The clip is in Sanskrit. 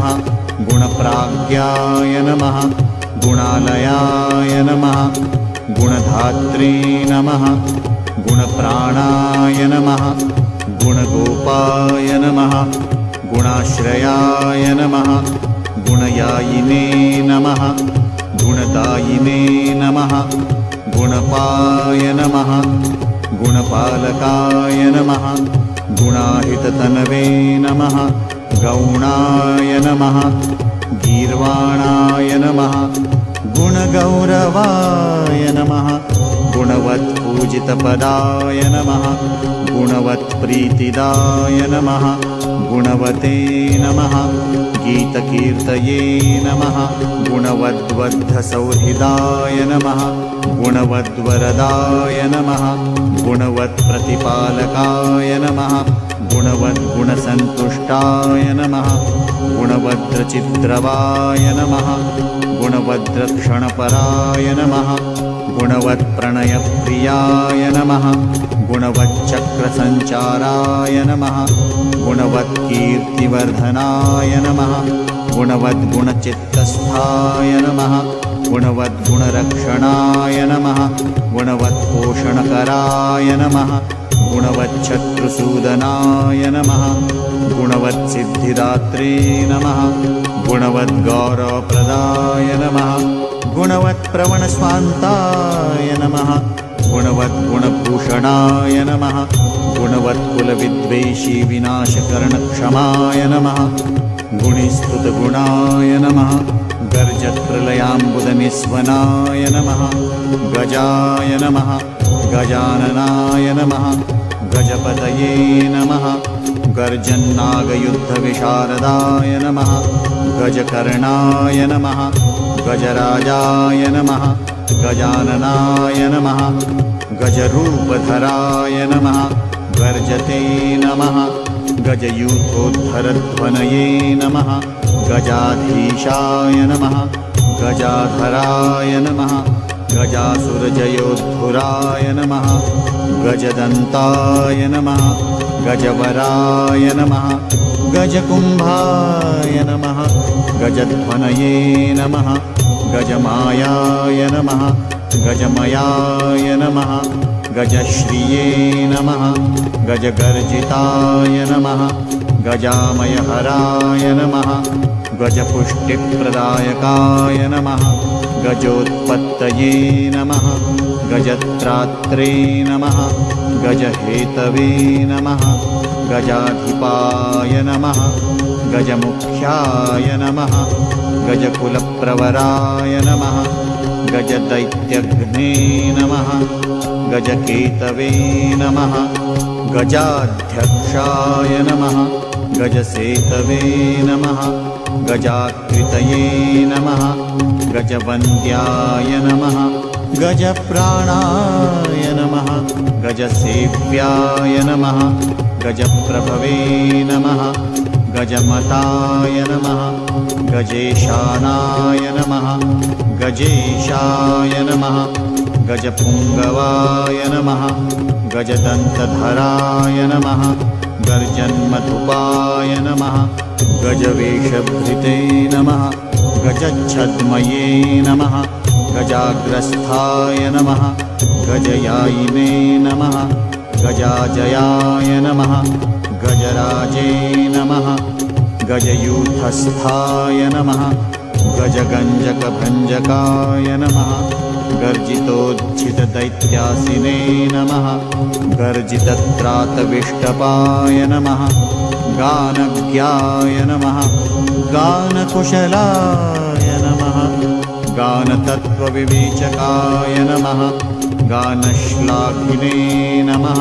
नमः गुणप्राज्ञाय नमः गुणालयाय नमः गुणधात्रे नमः गुणप्राणाय नमः गुणगोपाय नमः गुणाश्रयाय नमः गुणयायिने नमः गुणदायिने नमः गुणपाय नमः गुणपालकाय नमः गुणाहिततनवे नमः गौणाय नमः गीर्वाणाय नमः गुणगौरवाय नमः गुणवत्पूजितपदाय नमः गुणवत्प्रीतिदाय नमः गुणवते नमः गीतकीर्तये नमः गुणवद्वद्धसौहृदाय नमः गुणवद्वरदाय नमः गुणवत्प्रतिपालकाय नमः गुणवद्गुणसन्तुष्टाय नमः गुणवद्रचिद्रवाय नमः गुणवद्रक्षणपराय नमः गुणवत्प्रणयप्रियाय नमः गुणवच्चक्रसञ्चाराय नमः गुणवत्कीर्तिवर्धनाय नमः गुणवद्गुणचित्तस्थाय नमः गुणवद्गुणरक्षणाय नमः गुणवत्पोषणकराय नमः गुणवच्छत्रुसूदनाय नमः गुणवत्सिद्धिदात्रे नमः गुणवद्गौरवप्रदाय नमः गुणवत्प्रवणस्वान्ताय नमः गुणवद्गुणभूषणाय नमः गुणवत्कुलविद्वेषी विनाशकरणक्षमाय नमः गुणिस्तुतगुणाय नमः गर्जत्प्रलयाम्बुदनिस्वनाय नमः गजाय नमः गजाननाय नमः गजपतये नमः गर्जन्नागयुद्धविशारदाय नमः गजकर्णाय नमः गजराजाय नमः गजाननाय नमः गजरूपधराय नमः गर्जते नमः गजयूथोद्धरध्वनये नमः गजाधीशाय नमः गजाधराय नमः गजासुरजयोद्धुराय नमः गजदन्ताय नमः गजवराय नमः गजकुम्भाय नमः गजध्वनये नमः गजमायाय नमः गजमयाय नमः गजश्रिये नमः गजगर्जिताय नमः गजामयहराय नमः गजपुष्टिप्रदायकाय नमः गजोत्पत्तये नमः गजत्रात्रे नमः गजहेतवे नमः गजाधिपाय नमः गजमुख्याय नमः गजकुलप्रवराय नमः गजदैत्यघ्ने नमः गजकेतवे नमः गजाध्यक्षाय नमः गजसेतवे नमः गजाकृतये नमः गजवन्द्याय नमः गजप्राणाय नमः गजसेव्याय नमः गजप्रभवे नमः गजमताय नमः गजेशानाय नमः गजेशाय नमः गजपुङ्गवाय नमः गजदन्तधराय नमः गर्जन्मधुपाय नमः गजवेषभृते नमः गजच्छद्मये नमः गजाग्रस्थाय नमः गजयायिने नमः गजाजयाय नमः गजराजे नमः गजयूथस्थाय नमः गजगञ्जकभञ्जकाय नमः गर्जितोज्झितदैत्यासिने नमः गर्जितत्रातविष्टपाय नमः गानज्ञाय नमः गानकुशलाय नमः गानतत्त्वविवेचकाय नमः गानश्लाघिने नमः